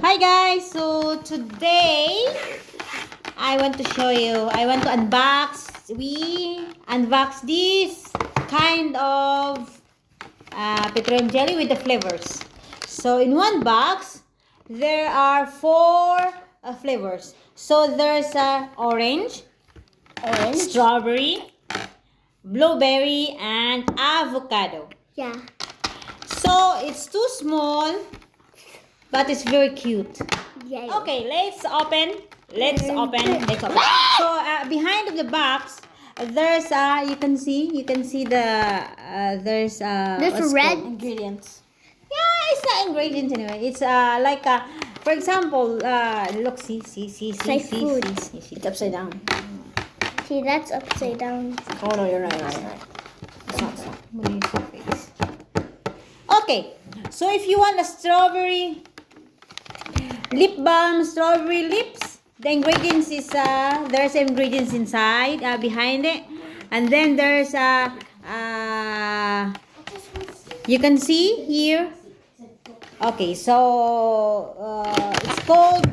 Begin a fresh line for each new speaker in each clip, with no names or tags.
Hi guys, so today I want to show you, I want to unbox, we unbox this kind of petroleum jelly with the flavors. So in one box, there are four flavors. So there's orange, strawberry, blueberry, and avocado.
Yeah.
So it's too small, but it's very cute.
Yeah.
Okay, let's open. Let's open. So behind of the box, there's you can see the there's what's
red
called?
ingredients.
Yeah, it's not ingredients anyway. It's like for example, look, see,
like food.
see.
It's upside down.
See, that's upside down.
Oh no, you're right. It's not.
What is your face? Okay, so if you want a strawberry lip balm, strawberry lips, the ingredients is there's ingredients inside behind it, and then there's you can see here. Okay, so it's called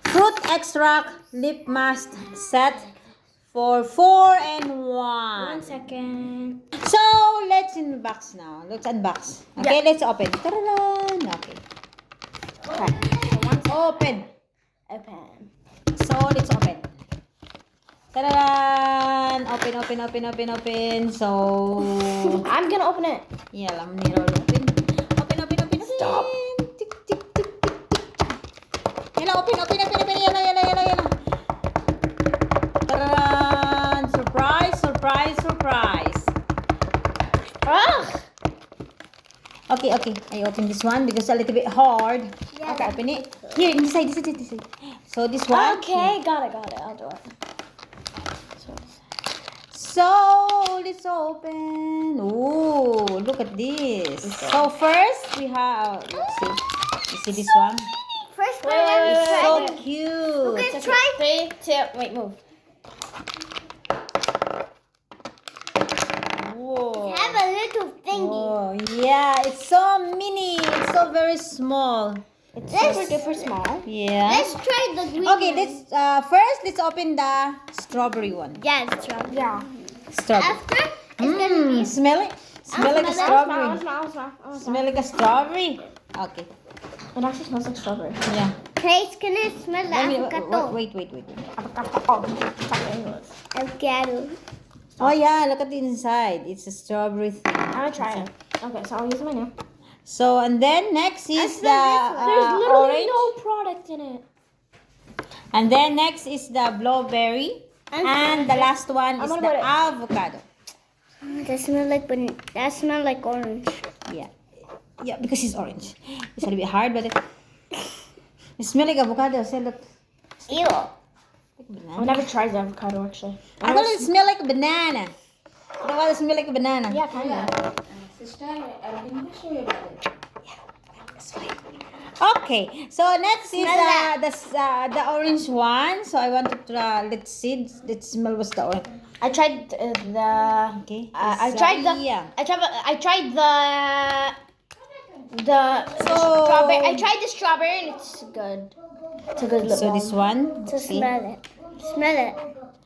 fruit extract lip mask set for 4-in-1.
1 second.
So let's unbox now. Let's unbox. Okay, let's open. Ta-da-da! Okay. Open. So let's open. Ta-da-da! Open. So
I'm gonna open it.
yeah, let me roll open. Open.
Stop.
Tick, tick. Yala, open. Yala. Ta-da! Surprise.
Ugh.
Okay. I open this one because it's a little bit hard.
Yeah.
Okay, open it. Here, this side. So this one.
Okay, got it. I'll do it.
So let's open. Oh, look at this. So first we have. Let's see. You see this one?
First one,
It's so
let me try it.
cute.
Let's try.
3, 2, wait, move.
Whoa.
Have a little thingy.
Oh yeah, it's so mini. It's so very small.
It's
Let's-
super duper small.
Yeah.
Let's try the green.
Okay,
one.
let's open the strawberry one.
Yeah, let's try.
Yeah.
Strawberry.
After, it's gonna be.
Smell it. Smell like a strawberry.
Smell.
Smell like a strawberry. Okay.
It actually smells like strawberry.
Yeah.
Okay, it's gonna smell the avocado.
Wait.
Avocado.
Oh yeah, look at the inside. It's a strawberry thing.
I'm gonna try it. Okay, so I'll use my nail.
So and then next is the
There's literally
orange,
no product in it.
and then next is the blueberry, and the last one is
gonna
the
put it-
avocado.
That smell like orange.
Yeah, because it's orange. It's a little bit hard, but it smells like avocado. So look,
Ew.
I've never tried the avocado actually.
I thought it smelled like a banana. You know what? It smells like a banana.
Yeah, kind of.
Okay, so next is the orange one. So I want to try. Let's see. Let's smell what's the orange.
I tried the.
Okay.
I tried the.
Yeah.
I tried the strawberry. I tried the strawberry and it's good. It's a good lip
So
balm.
this one.
So
See?
smell it. Smell it.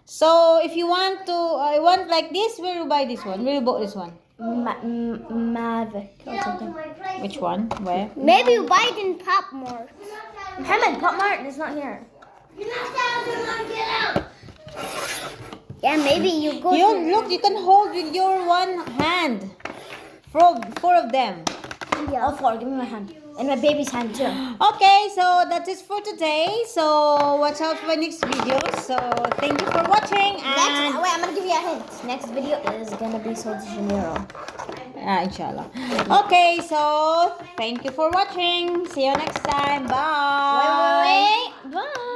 So if you want to, I want like this. Where you buy this one? Where you bought this one?
Mavic or something.
Which one? Where?
Maybe you buy it in Pop Mart.
Hammond, Pop Mart is not here.
Yeah, maybe you go
You
to...
look. You can hold with your one hand. Four of them.
All 4. Give me my hand. And my baby's hand too.
Okay, so that is for today. So watch out for next video. So thank you for watching. And
Wait, I'm gonna give you a hint. Next video is gonna be Sol de Janeiro.
inshallah. Okay, so thank you for watching. See you next time. Bye.
Wait. Bye.